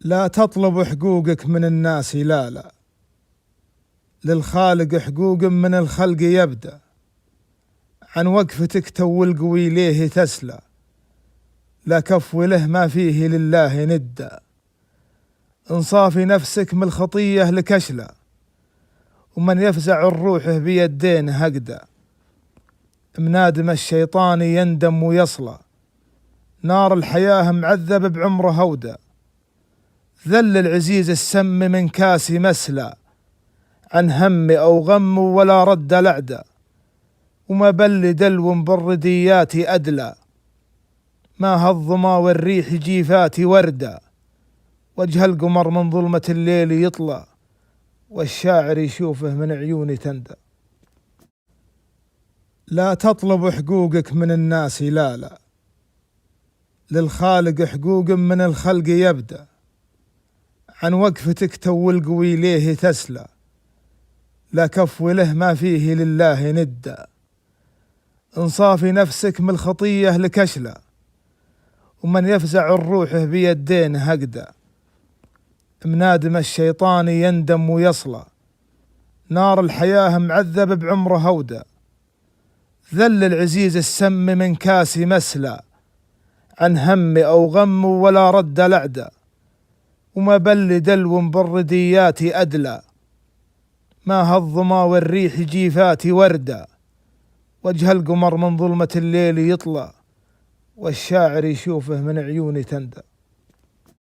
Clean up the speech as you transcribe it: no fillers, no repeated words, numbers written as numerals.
لا تطلب حقوقك من الناس، لا للخالق حقوق من الخلق يبدأ. عن وقفتك تو القوي ليه تسلى، لا كفو له ما فيه لله ندى. انصافي نفسك من الخطية لك أشلى، ومن يفزع الروح بيدين هقدى. منادم الشيطان يندم ويصلى، نار الحياة معذب بعمره هودى. ذل العزيز السم من كاسي مسلى، عن هم أو غم ولا رد لعدى. وما بل دلو بالرديات أدلى، ما هالظما والريح جيفات وردى. وجه القمر من ظلمة الليل يطلع، والشاعر يشوفه من عيوني تندى. لا تطلب حقوقك من الناس، لا للخالق حقوق من الخلق يبدأ. عن وقفتك تو القوي ليه تسلى، لا كفو له ما فيه لله ندى. انصافي نفسك من الخطية لك أشلى، ومن يفزع الروح بيدين هقدى. منادم الشيطان يندم ويصلى، نار الحياة معذب بعمره هودى. ذل العزيز السم من كاسي مسلى، عن هم أو غم ولا رد لعدى. وما بل دلو بالرديات أدلى، ما هالظما والريح جيفات وردى. وجه القمر من ظلمة الليل يطلع، والشاعر يشوفه من عيوني تندى.